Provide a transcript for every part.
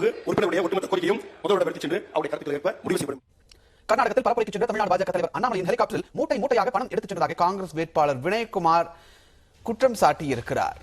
உறுப்பினருடைய ஒட்டுமொத்த கோரிக்கையும் முதல்வரிடம் எடுத்துச் சென்று அவருடைய கருத்துக்களை ஏற்ப முடிவு செய்யப்படும். கர்நாடகத்தில் பரப்புரைக்கு சென்ற தமிழ்நாடு பாஜக தலைவர் அண்ணாமலையின் ஹெலிகாப்டரில் மூட்டை மூட்டையாக பணம் எடுத்துச் சென்றதாக காங்கிரஸ் வேட்பாளர் வினய்குமார் குற்றம் சாட்டியிருக்கிறார்.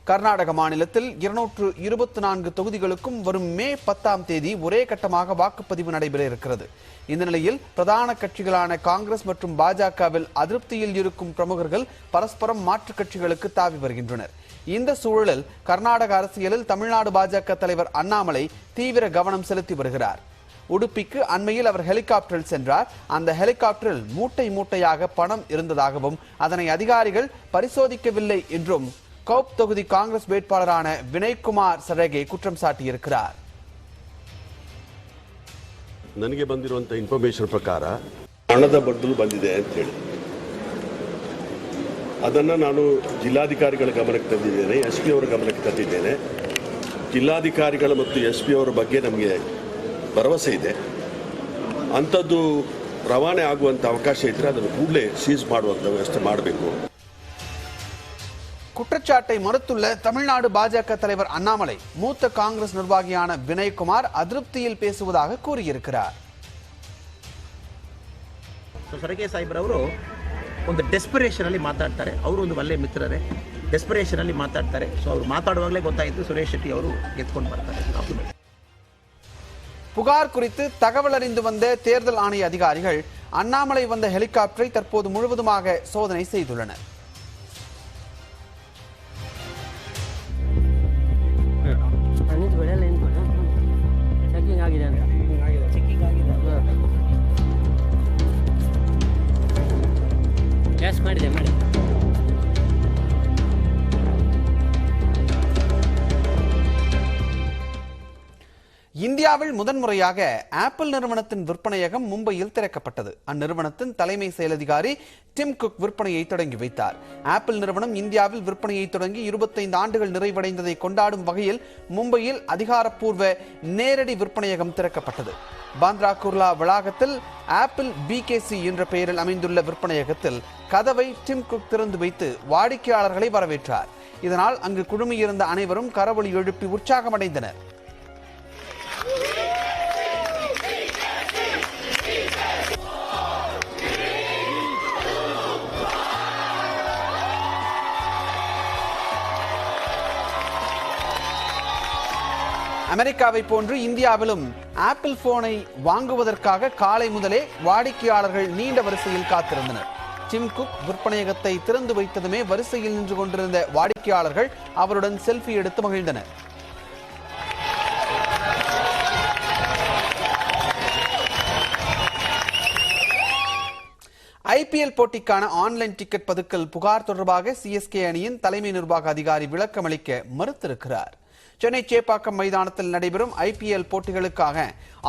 கர்நாடக மாநிலத்தில் 224 தொகுதிகளுக்கும் வரும் மே 10ஆம் தேதி ஒரே கட்டமாக வாக்குப்பதிவு நடைபெற இருக்கிறது. இந்த நிலையில் பிரதான கட்சிகளான காங்கிரஸ் மற்றும் பாஜகவில் அதிருப்தியில் இருக்கும் பிரமுகர்கள் பரஸ்பரம் மாற்றுக் கட்சிகளுக்கு தாவி வருகின்றனர். இந்த சூழலில் கர்நாடக அரசியலில் தமிழ்நாடு பாஜக தலைவர் அண்ணாமலை தீவிர கவனம் செலுத்தி வருகிறார். உடுப்பிக்கு அண்மையில் அவர் ஹெலிகாப்டரில் சென்றார். அந்த ஹெலிகாப்டரில் மூட்டை மூட்டையாக பணம் இருந்ததாகவும் அதனை அதிகாரிகள் பரிசோதிக்கவில்லை என்றும் கௌப் தொகுதி காங்கிரஸ் வேட்பாளரான வினய்குமார் சரகே குற்றம் சாட்டியிருக்கிறார். ನನಗೆ ಬಂದಿರುವಂತ ಇನ್ಫಾರ್ಮೇಶನ್ ಪ್ರಕಾರ ಹಣದ ಬಡ್ಡಲು ಬಂದಿದೆ ಅಂತ ಹೇಳಿ ಅದನ್ನು ನಾನು ಜಿಲ್ಲಾಧಿಕಾರಿಗಳ ಗಮನಕ್ಕೆ ತಂದಿದ್ದೇನೆ, ಎಸ್ ಪಿ ಅವರ ಗಮನಕ್ಕೆ ತಂದಿದ್ದೇನೆ. ಜಿಲ್ಲಾಧಿಕಾರಿಗಳ ಮತ್ತು ಎಸ್ ಪಿ ಅವರ ಬಗ್ಗೆ ನಮಗೆ ಭರವಸೆ ಇದೆ. ಅಂಥದ್ದು ರವಾನೆ ಆಗುವಂಥ ಅವಕಾಶ ಇದ್ದರೆ ಅದನ್ನು ಕೂಡಲೇ ಸೀಸ್ ಮಾಡುವಂಥ ವ್ಯವಸ್ಥೆ ಮಾಡಬೇಕು. குற்றச்சாட்டை மறுத்துள்ள தமிழ்நாடு பாஜக தலைவர் அண்ணாமலை மூத்த காங்கிரஸ் நிர்வாகியான வினய்குமார் அதிருப்தியில் பேசுவதாக கூறியிருக்கிறார். ಸರಕೆ ಸಾಹೇಬ್ರವರು ಒಂದು ಡೆಸ್ಪರೇಷನ್ ಅಲ್ಲಿ ಮಾತಾಡ್ತಾರೆ. ಅವರು ಒಂದು ಒಳ್ಳೆ ಮಿತ್ರರೇ, ಡೆಸ್ಪರೇಷನ್ ಅಲ್ಲಿ ಮಾತಾಡ್ತಾರೆ. ಸೊ ಅವರು ಮಾತಾಡುವಾಗಲೇ ಗೊತ್ತಾಯಿತು ಸುರೇಶ್ ಶೆಟ್ಟಿ ಅವರು ಗೆದ್ಕೊಂಡು ಬರ್ತಾರೆ. புகார் குறித்து தகவல் அறிந்து வந்த தேர்தல் ஆணைய அதிகாரிகள் அண்ணாமலை வந்த ஹெலிகாப்டரை தற்போது முழுவதுமாக சோதனை செய்துள்ளனர். இந்தியாவில் முதன்முறையாக ஆப்பிள் நிறுவனத்தின் விற்பனையகம் மும்பையில் திறக்கப்பட்டது. அந்நிறுவனத்தின் தலைமை செயல் அதிகாரி டிம் குக் விற்பனையை தொடங்கி வைத்தார். ஆப்பிள் நிறுவனம் இந்தியாவில் விற்பனையை தொடங்கி 25 ஆண்டுகள் நிறைவடைந்ததை கொண்டாடும் வகையில் மும்பையில் அதிகாரப்பூர்வ நேரடி விற்பனையகம் திறக்கப்பட்டது. பாந்த்ரா குர்லா வளாகத்தில் ஆப்பிள் பிகேசி என்ற பெயரில் அமைந்துள்ள விற்பனையகத்தில் கதவை டிம் குக் திறந்து வைத்து வாடிக்கையாளர்களை வரவேற்றார். இதனால் அங்கு குழுமியிருந்த அனைவரும் கரவொலி எழுப்பி உற்சாகமடைந்தனர். அமெரிக்காவை போன்று இந்தியாவிலும் ஆப்பிள் போனை வாங்குவதற்காக காலை முதலே வாடிக்கையாளர்கள் நீண்ட வரிசையில் காத்திருந்தனர். டிம் குக் விற்பனையகத்தை திறந்து வைத்ததுமே வரிசையில் நின்று கொண்டிருந்த வாடிக்கையாளர்கள் அவருடன் செல்ஃபி எடுத்து மகிழ்ந்தனர். ஐபிஎல் போட்டிக்கான ஆன்லைன் டிக்கெட் பதுக்கல் புகார் தொடர்பாக சிஎஸ்கே அணியின் தலைமை நிர்வாக அதிகாரி விளக்கமளிக்க மறுத்திருக்கிறார். சென்னை சேப்பாக்கம் மைதானத்தில் நடைபெறும் ஐபிஎல் போட்டிகளுக்காக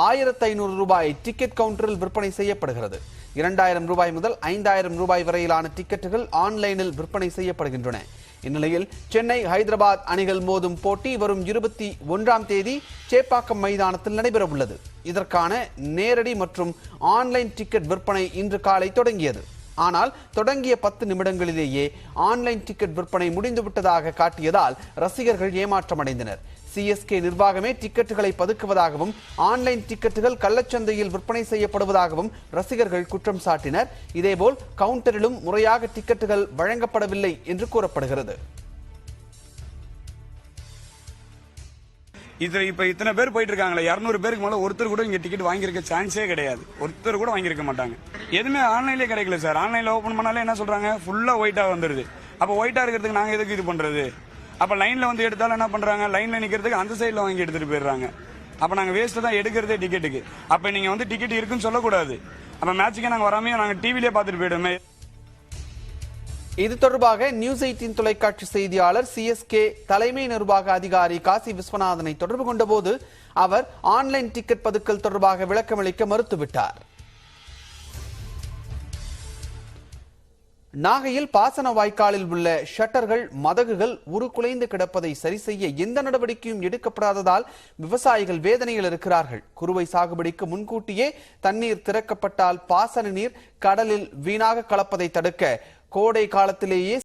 1500 ரூபாய் டிக்கெட் கவுண்டரில் விற்பனை செய்யப்படுகிறது. 2000 ரூபாய் முதல் 5000 ரூபாய் வரையிலான டிக்கெட்டுகள் ஆன்லைனில் விற்பனை செய்யப்படுகின்றன. இந்நிலையில் சென்னை ஹைதராபாத் அணிகள் மோதும் போட்டி வரும் 21ஆம் தேதி சேப்பாக்கம் மைதானத்தில் நடைபெற உள்ளது. இதற்கான நேரடி மற்றும் ஆன்லைன் டிக்கெட் விற்பனை இன்று காலை தொடங்கியது. ஆனால் தொடங்கிய 10 நிமிடங்களிலேயே ஆன்லைன் டிக்கெட் விற்பனை முடிந்துவிட்டதாக காட்டியதால் ரசிகர்கள் ஏமாற்றமடைந்தனர். சிஎஸ்கே நிர்வாகமே டிக்கெட்டுகளை பதுக்குவதாகவும் ஆன்லைன் டிக்கெட்டுகள் கள்ளச்சந்தையில் விற்பனை செய்யப்படுவதாகவும் ரசிகர்கள் குற்றம் சாட்டினர். இதேபோல் கவுண்டரிலும் முறையாக டிக்கெட்டுகள் வழங்கப்படவில்லை என்று கூறப்படுகிறது. இப்ப இத்தனை பேர் போயிட்டு இருக்காங்களே, 200 பேருக்கு மேல ஒருத்தர் கூட இங்க டிக்கெட் வாங்கியிருக்க சான்ஸே கிடையாது. ஒருத்தர் கூட வாங்கியிருக்க மாட்டாங்க. எதுவுமே ஆன்லைன்லயே கிடைக்கல சார். ஆன்லைன்ல ஓபன் பண்ணாலே என்ன சொல்றாங்க, ஃபுல்லா ஒயிட்டா வந்துருது. அப்ப ஒயிட்டா இருக்கிறதுக்கு நாங்க எதுக்கு இது பண்றது? அப்ப லைன்ல வந்து எடுத்தாலும் என்ன பண்றாங்க, லைன்ல நிக்கிறதுக்கு அந்த சைட்ல வாங்கி எடுத்துட்டு போயிடுறாங்க. அப்ப நாங்க வேஸ்ட் தான் எடுக்கிறதே டிக்கெட்டுக்கு. அப்ப நீங்க வந்து டிக்கெட் இருக்குன்னு சொல்லக்கூடாது. அப்ப மேட்சுக்கே நாங்க வராமே நாங்க டிவிலேயே பார்த்துட்டு போயிடுமே. இது தொடர்பாக நியூஸ் 18 தொலைக்காட்சி செய்தியாளர் சிஎஸ்கே தலைமை நிர்வாக அதிகாரி காசி விஸ்வநாதனை தொடர்பு கொண்டபோது அவர் ஆன்லைன் டிக்கெட் பதுக்கல் தொடர்பாக விளக்கமளிக்க மறுத்துவிட்டார். நாகையில் பாசன வாய்க்காலில் உள்ள ஷட்டர்கள் மதகுகள் உருக்குலைந்து கிடப்பதை சரி செய்ய எந்த நடவடிக்கையும் எடுக்கப்படாததால் விவசாயிகள் வேதனையில் இருக்கிறார்கள். குறுவை சாகுபடிக்கு முன்கூட்டியே தண்ணீர் திறக்கப்பட்டால் பாசன நீர் கடலில் வீணாக கலப்பதை தடுக்க கோடை காலத்திலேயே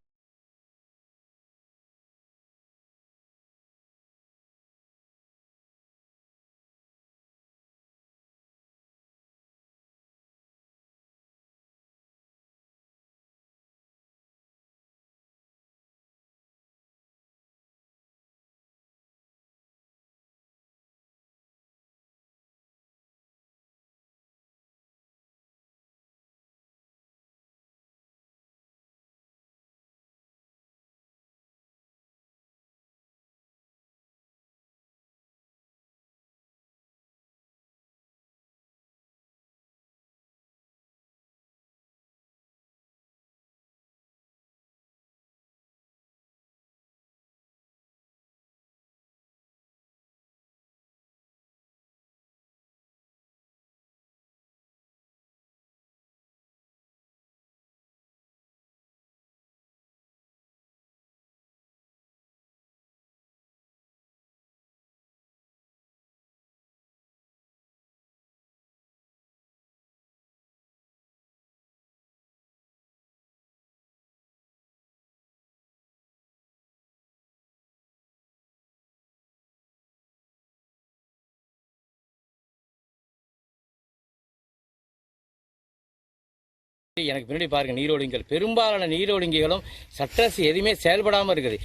எனக்கு பின்னாடி பாருங்க, நீரோலிங்கள் பெரும்பாலான நீரோலிங்கிகளும் சட்டரசு எதுவுமே செயல்படாமல் இருக்குது.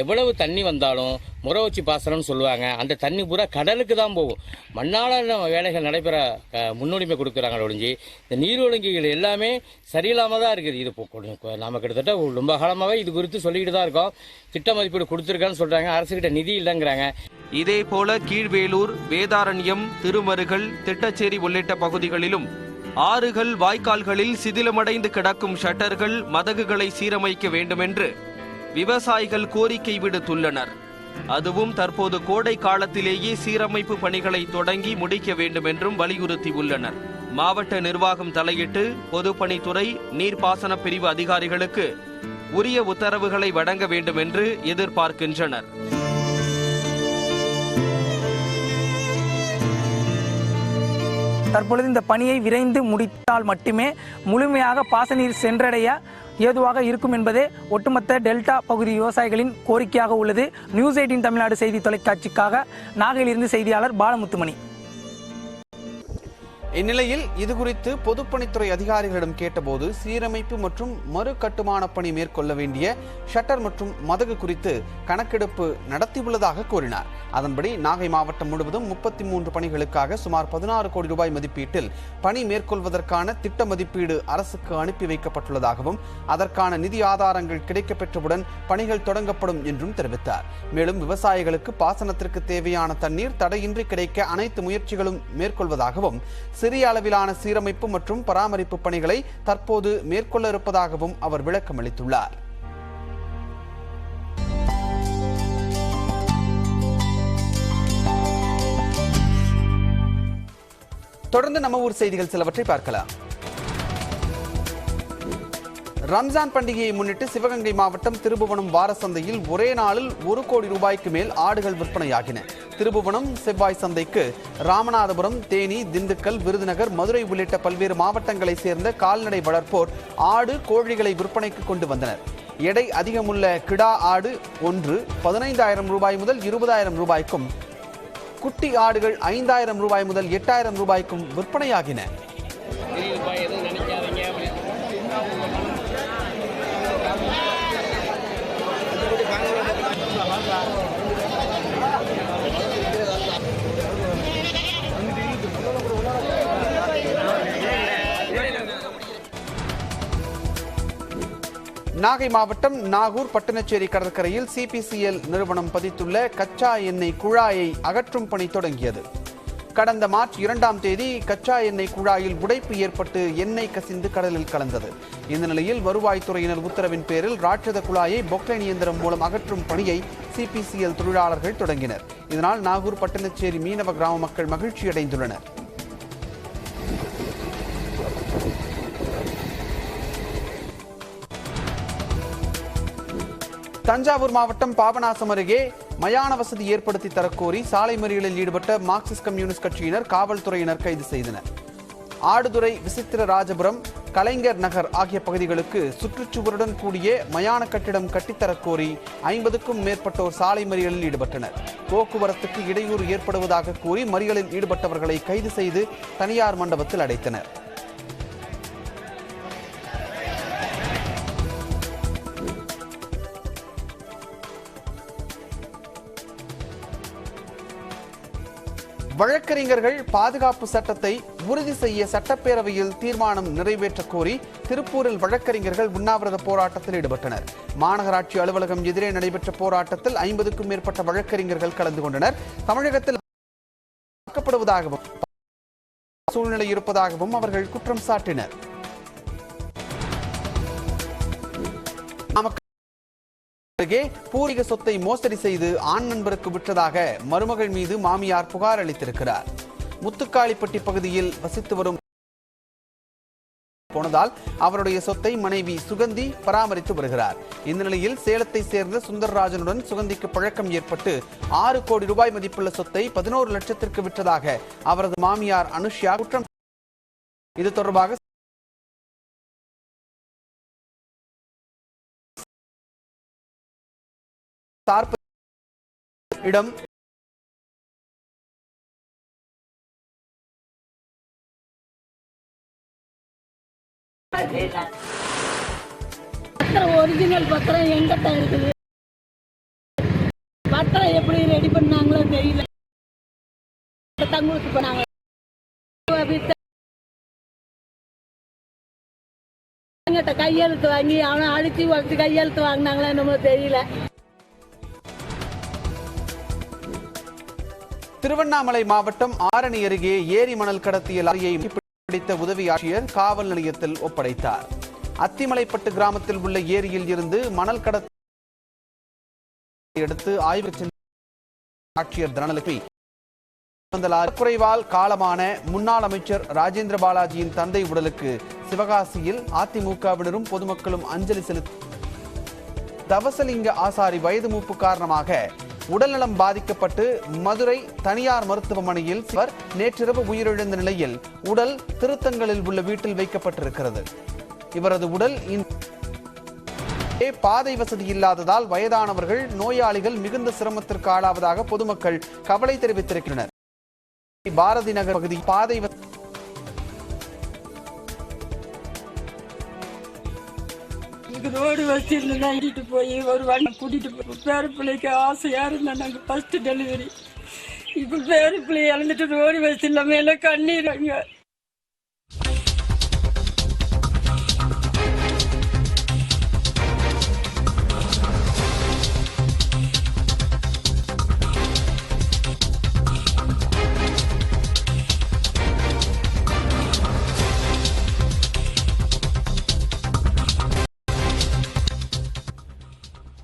எவ்வளவு தண்ணி வந்தாலும் முறை வச்சு பாசனம்னு சொல்லுவாங்க, அந்த தண்ணி பூரா கடலுக்கு தான் போகும். மண்ணாலான வேலைகள் நடைபெற முன்னுரிமை கொடுக்குறாங்க ஒழிஞ்சு இந்த நீரோலிங்கிகள் எல்லாமே சரியில்லாமல் தான் இருக்குது. இது நாம் கிட்டத்தட்ட ரொம்ப காலமாகவே இது குறித்து சொல்லிக்கிட்டு தான் இருக்கோம். திட்ட மதிப்பீடு கொடுத்துருக்கான்னு சொல்கிறாங்க, அரசுகிட்ட நிதி இல்லைங்கிறாங்க. இதேபோல கீழ்வேலூர், வேதாரண்யம், திருமருகல், திட்டச்சேரி உள்ளிட்ட பகுதிகளிலும் ஆறுகள், வாய்க்கால்களில் சிதிலமடைந்து கிடக்கும் ஷட்டர்கள், மதகுகளை சீரமைக்க வேண்டுமென்று விவசாயிகள் கோரிக்கை விடுத்துள்ளனர். அதுவும் தற்போது கோடை காலத்திலேயே சீரமைப்பு பணிகளை தொடங்கி முடிக்க வேண்டும் என்றும் வலியுறுத்தியுள்ளனர். மாவட்ட நிர்வாகம் தலையிட்டு பொதுப்பணித்துறை, நீர்ப்பாசன பிரிவு அதிகாரிகளுக்கு உரிய உத்தரவுகளை வழங்க வேண்டும் என்று எதிர்பார்க்கின்றனர். தற்பொழுது இந்த பணியை விரைந்து முடித்தால் மட்டுமே முழுமையாக பாசனீர் சென்றடைய ஏதுவாக இருக்கும் என்பதே ஒட்டுமொத்த டெல்டா பகுதி விவசாயிகளின் கோரிக்கையாக உள்ளது. நியூஸ் 18 தமிழ்நாடு செய்தி தொலைக்காட்சிக்காக நாகையிலிருந்து செய்தியாளர் பாலமுத்துமணி. இந்நிலையில் இதுகுறித்து பொதுப்பணித்துறை அதிகாரிகளிடம் கேட்டபோது சீரமைப்பு மற்றும் மறு கட்டுமான பணி மேற்கொள்ள வேண்டிய ஷட்டர் மற்றும் மதகு குறித்து கணக்கெடுப்பு நடத்தியுள்ளதாக கூறினார். அதன்படி நாகை மாவட்டம் முழுவதும் 33 பணிகளுக்காக சுமார் 16 கோடி ரூபாய் மதிப்பீட்டில் பணி மேற்கொள்வதற்கான திட்ட மதிப்பீடு அரசுக்கு அனுப்பி வைக்கப்பட்டுள்ளதாகவும் அதற்கான நிதி ஆதாரங்கள் கிடைக்கப்பெற்றவுடன் பணிகள் தொடங்கப்படும் என்றும் தெரிவித்தார். மேலும் விவசாயிகளுக்கு பாசனத்திற்கு தேவையான தண்ணீர் தடையின்றி கிடைக்க அனைத்து முயற்சிகளும் மேற்கொள்வதாகவும் சிறிய அளவிலான சீரமைப்பு மற்றும் பராமரிப்பு பணிகளை தற்போது மேற்கொள்ள இருப்பதாகவும் அவர் விளக்கமளித்துள்ளார். தொடர்ந்து நம்ம ஊர் செய்திகள் சிலவற்றை பார்க்கலாம். ரம்ஜான் பண்டிகையை முன்னிட்டு சிவகங்கை மாவட்டம் திருபுவனம் வார சந்தையில் ஒரே நாளில் 1 கோடி ரூபாய்க்கு மேல் ஆடுகள் விற்பனையாகின. திருபுவனம் செவ்வாய் சந்தைக்கு ராமநாதபுரம், தேனி, திண்டுக்கல், விருதுநகர், மதுரை உள்ளிட்ட பல்வேறு மாவட்டங்களை சேர்ந்த கால்நடை வளர்ப்போர் ஆடு, கோழிகளை விற்பனைக்கு கொண்டு வந்தனர். எடை அதிகமுள்ள கிடா ஆடு ஒன்று 15,000 ரூபாய் முதல் 20,000 ரூபாய்க்கும், குட்டி ஆடுகள் 5,000 ரூபாய் முதல் 8,000 ரூபாய்க்கும் விற்பனையாகின. நாகை மாவட்டம் நாகூர் பட்டணச்சேரி கடற்கரையில் சிபிசிஎல் நிறுவனம் பதித்துள்ள கச்சா எண்ணெய் குழாயை அகற்றும் பணி தொடங்கியது. கடந்த மார்ச் 2ஆம் தேதி கச்சா எண்ணெய் குழாயில் உடைப்பு ஏற்பட்டு எண்ணெய் கசிந்து கடலில் கலந்தது. இந்த நிலையில் வருவாய்த்துறையினர் உத்தரவின் பேரில் ராட்சத குழாயை பொக்லைன் இயந்திரம் மூலம் அகற்றும் பணியை சிபிசிஎல் தொழிலாளர்கள் தொடங்கினர். இதனால் நாகூர் பட்டணச்சேரி மீனவ கிராம மக்கள் மகிழ்ச்சியடைந்துள்ளனர். தஞ்சாவூர் மாவட்டம் பாபநாசம் அருகே மயான வசதி ஏற்படுத்தி தரக்கோரி சாலை மறியலில் ஈடுபட்ட மார்க்சிஸ்ட் கம்யூனிஸ்ட் கட்சியினர் காவல்துறையினர் கைது செய்தனர். ஆடுதுறை, விசித்திர ராஜபுரம், கலைஞர் நகர் ஆகிய பகுதிகளுக்கு சுற்றுச்சுவருடன் கூடிய மயான கட்டிடம் கட்டித்தரக்கோரி 50க்கும் மேற்பட்டோர் சாலை மறியலில் ஈடுபட்டனர். போக்குவரத்துக்கு இடையூறு ஏற்படுவதாக கூறி மறியலில் ஈடுபட்டவர்களை கைது செய்து தனியார் மண்டபத்தில் அடைத்தனர். வழக்கறிஞர்கள் பாதுகாப்பு சட்டத்தை உறுதி செய்ய சட்டப்பேரவையில் தீர்மானம் நிறைவேற்ற கோரி திருப்பூரில் வழக்கறிஞர்கள் உண்ணாவிரத போராட்டத்தில் ஈடுபட்டனர். மாநகராட்சி அலுவலகம் எதிரே நடைபெற்ற போராட்டத்தில் 50க்கும் மேற்பட்ட வழக்கறிஞர்கள் கலந்து கொண்டனர். தமிழகத்தில் தாக்கப்படுவதாகவும் சூழ்நிலை இருப்பதாகவும் அவர்கள் குற்றம் சாட்டினர். பூர்வீக சொத்தை மோசடி செய்து ஆண் நண்பருக்கு விற்றதாக மருமகள் மீது மாமியார் புகார் அளித்திருக்கிறார். முத்துக்காளிப்பட்டி பகுதியில் வசித்து வரும் போனதால் அவருடைய சொத்தை மனைவி சுகந்தி பராமரித்து வருகிறார். இந்த நிலையில் சேலத்தை சேர்ந்த சுந்தரராஜனுடன் சுகந்திக்கு பழக்கம் ஏற்பட்டு 6 கோடி ரூபாய் மதிப்புள்ள சொத்தை 11 லட்சத்திற்கு விற்றதாக அவரது மாமியார் அனுஷ்யா குற்றம். இது தொடர்பாக இடம் ஒரிஜினல் பத்திரம் எங்கிட்ட இருக்குது. பத்திரம் எப்படி ரெடி பண்ணாங்களோ தெரியல. தங்களுக்கு பண்ணாங்க கையெழுத்து வாங்கி அவனை அடிச்சு வளர்த்து கையெழுத்து வாங்கினாங்களா என்னமோ தெரியல. திருவண்ணாமலை மாவட்டம் ஆரணி அருகே ஏரி மணல் கடத்திய லாரியை பிடித்த உதவி ஆட்சியர் காவல் நிலையத்தில் ஒப்படைத்தார். அத்திமலைப்பட்டு கிராமத்தில் உள்ள ஏரியில் இருந்து மணல் கடத்தி எடுத்து ஆய்வு சென்ற ஆட்சியர் தனலட்சுமி குறைவால் காலமான முன்னாள் அமைச்சர் ராஜேந்திர பாலாஜியின் தந்தை உடலுக்கு சிவகாசியில் அதிமுகவினரும் பொதுமக்களும் அஞ்சலி செலுத்தி தவசலிங்க ஆசாரி வயது மூப்பு காரணமாக உடல்நலம் பாதிக்கப்பட்டு மதுரை தனியார் மருத்துவமனையில் நேற்றிரவு உயிரிழந்த நிலையில் உடல் திருத்தங்களில் உள்ள வீட்டில் வைக்கப்பட்டிருக்கிறது. இவரது உடல் பாதை வசதி இல்லாததால் வயதானவர்கள் நோயாளிகள் மிகுந்த சிரமத்திற்கு ஆளாவதாக பொதுமக்கள் கவலை தெரிவித்திருக்கின்றனர். பாரதி நகர் பகுதி பாதை ரோடு வசதிட்டு போய் ஒரு வண்டி கூட்டிட்டு போய் பேர பிள்ளைக்கு ஆசையா இருந்தா நாங்க ஃபர்ஸ்ட் டெலிவரி. இப்ப பேர பிள்ளை இழந்துட்டு ரோடு வசதி இல்லாம எல்லாம் கண்ணீராங்க.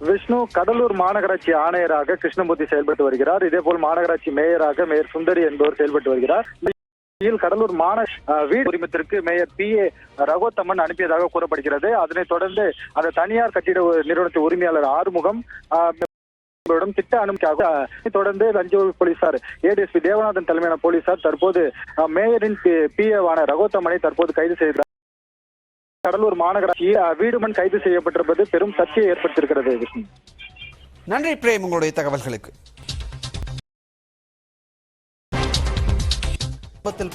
விஷ்ணு கடலூர் மாநகராட்சி ஆணையராக கிருஷ்ணமூர்த்தி செயல்பட்டு வருகிறார். இதேபோல் மாநகராட்சி மேயராக மேயர் சுந்தரி என்பவர் செயல்பட்டு வருகிறார். கடலூர் வீடு உரிமத்திற்கு மேயர் PA ரகோத்தமன் அனுப்பியதாக கூறப்படுகிறது. அதனைத் தொடர்ந்து அந்த தனியார் கட்டிட நிறுவனத்தின் உரிமையாளர் ஆறுமுகம் திட்ட அனுமதிக்காக தொடர்ந்து லஞ்ச ஒழிப்பு போலீசார் ADSP தேவநாதன் தலைமையிலான போலீசார் தற்போது மேயரின் PA ரகோத்தமனை தற்போது கைது செய்தார். கடலூர் மாநகராட்சி வீடுமன் கைது செய்யப்பட்டிருப்பது பெரும் சர்ச்சையை ஏற்படுத்தியிருக்கிறது. நன்றி பிரேம், உங்களுடைய தகவல்களுக்கு.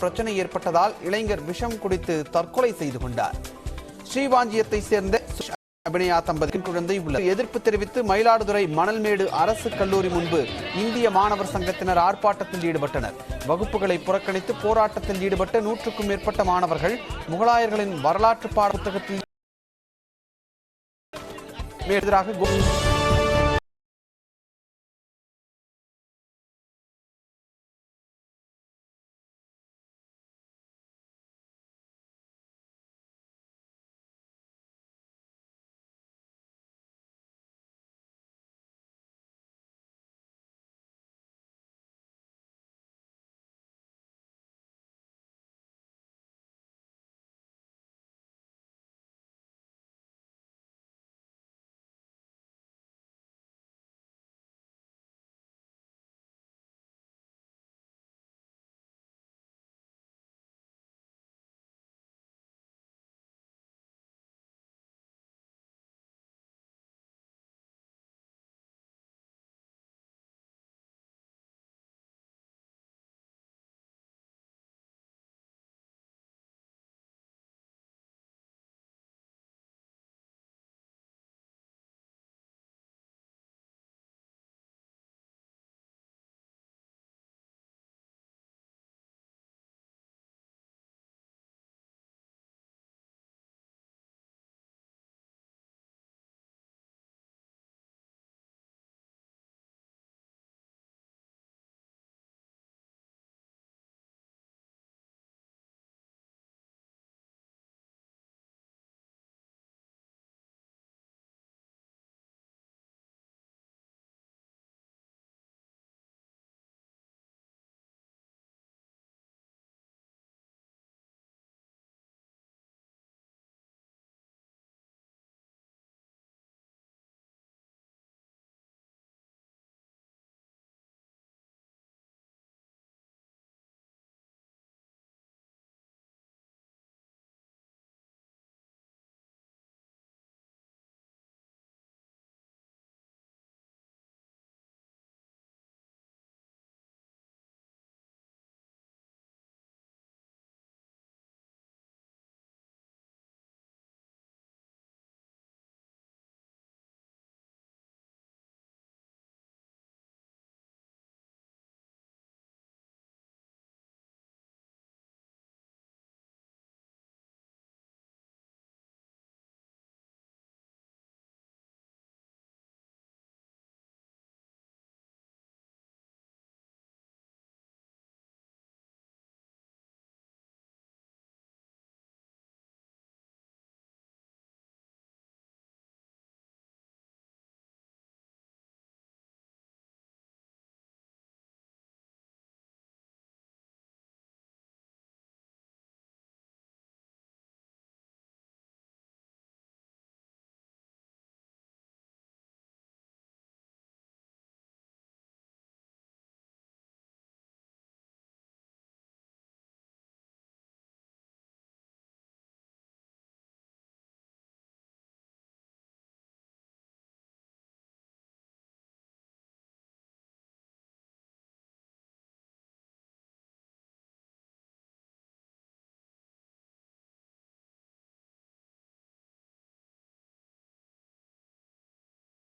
பிரச்சனை ஏற்பட்டதால் இளைஞர் விஷம் குடித்து தற்கொலை செய்து கொண்டார். ஸ்ரீவாஞ்சியத்தை சேர்ந்த அபிநயா தம்பதியின் குழந்தை உள்ளது. எதிர்ப்பு தெரிவித்து மயிலாடுதுறை மணல்மேடு அரசு கல்லூரி முன்பு இந்திய மாணவர் சங்கத்தினர் ஆர்ப்பாட்டத்தில் ஈடுபட்டனர். வகுப்புகளை புறக்கணித்து போராட்டத்தில் ஈடுபட்ட 100க்கும் மேற்பட்ட மாணவர்கள் முகலாயர்களின் வரலாற்று பாட புத்தகத்தில் எதிராக